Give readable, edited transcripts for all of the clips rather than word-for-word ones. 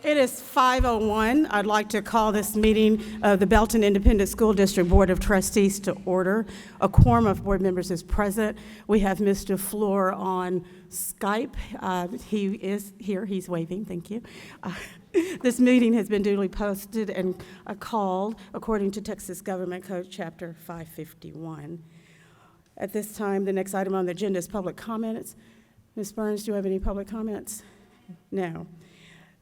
It is 5:01. I'd like to call this meeting of the Belton Independent School District Board of Trustees to order. A quorum of board members is present. We have Mr. Floor on Skype. He is here. He's waving. Thank you. This meeting has been duly posted and called according to Texas Government Code Chapter 551. At this time, the next item on the agenda is public comments. Ms. Burns, do you have any public comments? No.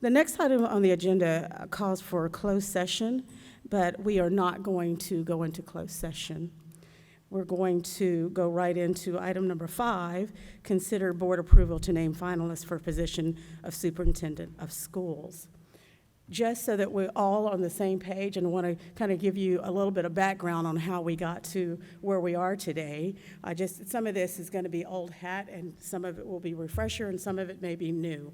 The next item on the agenda calls for a closed session, but we are not going to go into closed session. We're going to go right into item number 5, consider board approval to name finalists for position of superintendent of schools. Just so that we're all on the same page, and I want to kind of give you a little bit of background on how we got to where we are today. Some of this is going to be old hat, and some of it will be refresher, and some of it may be new.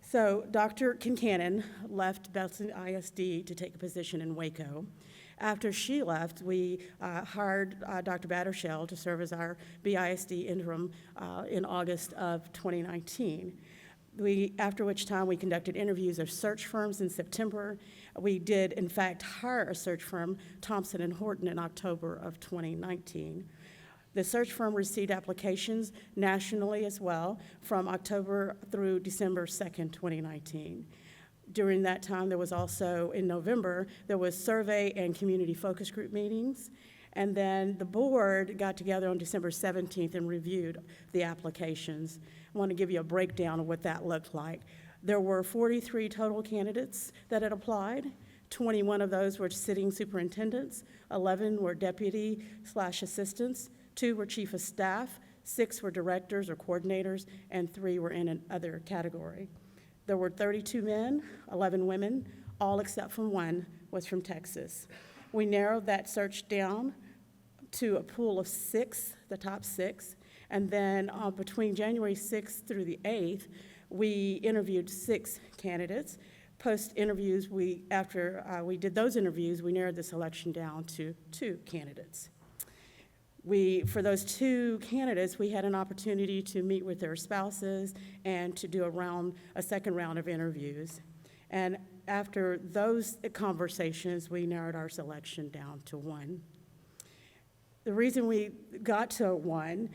So Dr. Kincannon left Belton ISD to take a position in Waco. After she left, we hired Dr. Battershell to serve as our BISD interim in August of 2019. After which time we conducted interviews of search firms in September. We did, in fact, hire a search firm, Thompson & Horton, in October of 2019. The search firm received applications nationally as well from October through December 2nd, 2019. During that time, there was also, in November, there was survey and community focus group meetings. And then the board got together on December 17th and reviewed the applications. I want to give you a breakdown of what that looked like. There were 43 total candidates that had applied. 21 of those were sitting superintendents, 11 were deputy/assistants, 2 were chief of staff, 6 were directors or coordinators, and 3 were in another category. There were 32 men, 11 women, all except for 1 was from Texas. We narrowed that search down to a pool of 6, the top 6, and then between January 6th through the 8th, we interviewed 6 candidates. Post-interviews, after we did those interviews, we narrowed the selection down to 2 candidates. For those 2 candidates, we had an opportunity to meet with their spouses and to do a second round of interviews. And after those conversations, we narrowed our selection down to 1. The reason we got to 1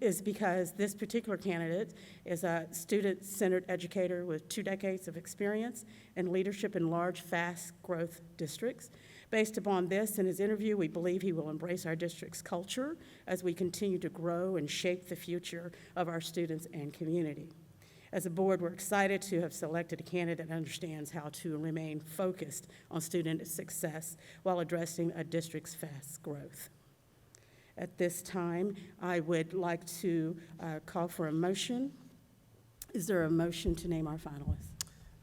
is because this particular candidate is a student-centered educator with 2 decades of experience in leadership in large, fast-growth districts. Based upon this and his interview, we believe he will embrace our district's culture as we continue to grow and shape the future of our students and community. As a board, we're excited to have selected a candidate that understands how to remain focused on student success while addressing a district's fast growth. At this time, I would like to call for a motion. Is there a motion to name our finalists?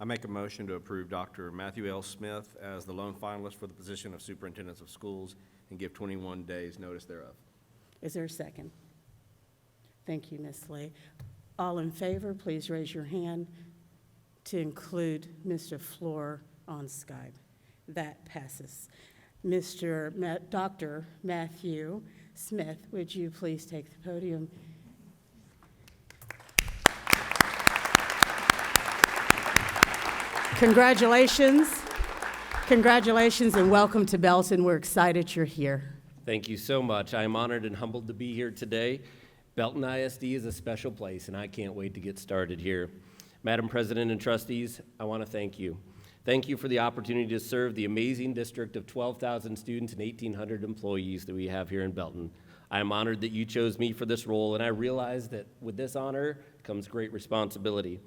I make a motion to approve Dr. Matthew L. Smith as the lone finalist for the position of superintendent of schools and give 21 days notice thereof. Is there a second? Thank you, Ms. Lee. All in favor, please raise your hand to include Mr. Floor on Skype. That passes. Dr. Matthew Smith, would you please take the podium? Congratulations. Congratulations and welcome to Belton. We're excited you're here. Thank you so much. I am honored and humbled to be here today. Belton ISD is a special place, and I can't wait to get started here. Madam President and trustees, I want to thank you. Thank you for the opportunity to serve the amazing district of 12,000 students and 1,800 employees that we have here in Belton. I am honored that you chose me for this role, and I realize that with this honor comes great responsibility.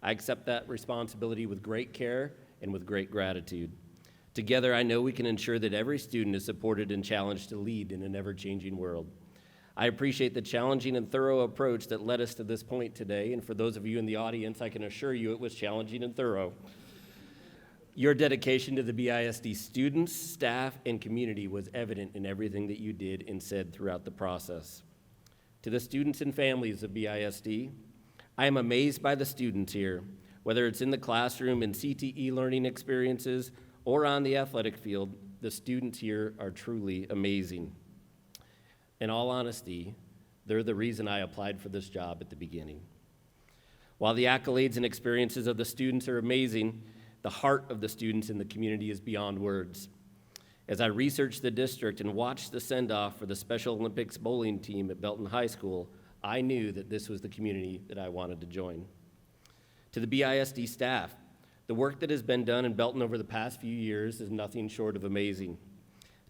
I accept that responsibility with great care and with great gratitude. Together, I know we can ensure that every student is supported and challenged to lead in an ever-changing world. I appreciate the challenging and thorough approach that led us to this point today, and for those of you in the audience, I can assure you it was challenging and thorough. Your dedication to the BISD students, staff, and community was evident in everything that you did and said throughout the process. To the students and families of BISD, I am amazed by the students here, whether it's in the classroom in CTE learning experiences or on the athletic field. The students here are truly amazing. In all honesty, they're the reason I applied for this job at the beginning. While the accolades and experiences of the students are amazing, the heart of the students in the community is beyond words. As I researched the district and watched the send-off for the Special Olympics bowling team at Belton High School, I knew that this was the community that I wanted to join. To the BISD staff, the work that has been done in Belton over the past few years is nothing short of amazing.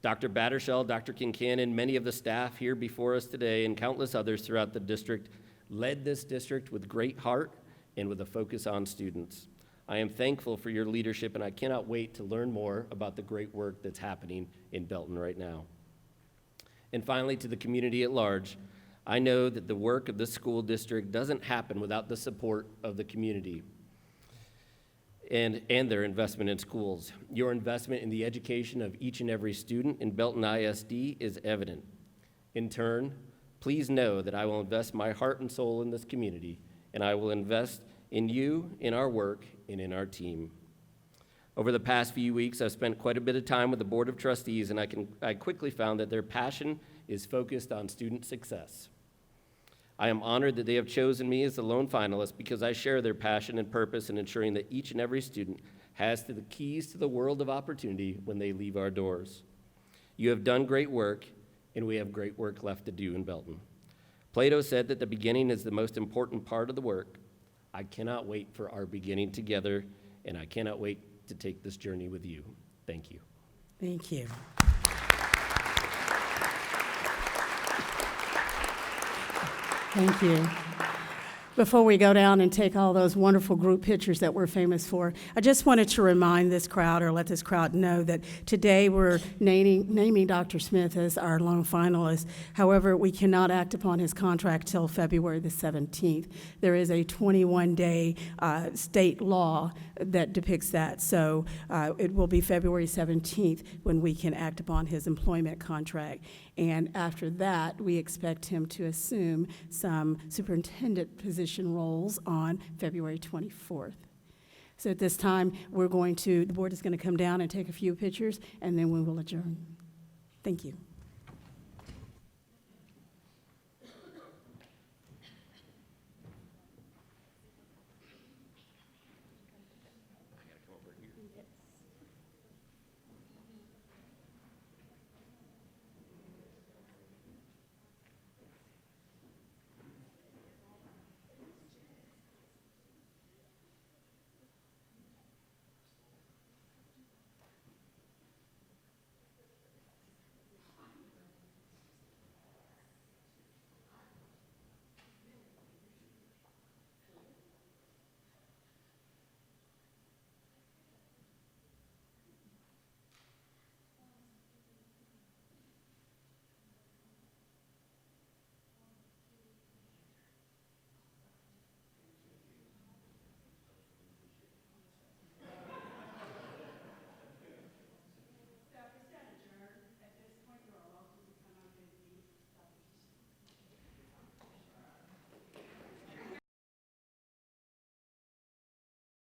Dr. Battershell, Dr. Kincannon, many of the staff here before us today, and countless others throughout the district led this district with great heart and with a focus on students. I am thankful for your leadership, and I cannot wait to learn more about the great work that's happening in Belton right now. And finally, to the community at large, I know that the work of this school district doesn't happen without the support of the community and their investment in schools. Your investment in the education of each and every student in Belton ISD is evident. In turn, please know that I will invest my heart and soul in this community, and I will invest in you, in our work, and in our team. Over the past few weeks, I've spent quite a bit of time with the Board of Trustees, and I quickly found that their passion is focused on student success. I am honored that they have chosen me as the lone finalist because I share their passion and purpose in ensuring that each and every student has the keys to the world of opportunity when they leave our doors. You have done great work, and we have great work left to do in Belton. Plato said that the beginning is the most important part of the work. I cannot wait for our beginning together, and I cannot wait to take this journey with you. Thank you. Thank you. Thank you. Before we go down and take all those wonderful group pictures that we're famous for, I just wanted to remind this crowd, or let this crowd know, that today we're naming Dr. Smith as our lone finalist. However, we cannot act upon his contract till February the 17th. There is a 21-day state law that depicts that, so it will be February 17th when we can act upon his employment contract. And after that, we expect him to assume some superintendent position roles on February 24th. So at this time, the board is going to come down and take a few pictures, and then we will adjourn. Thank you.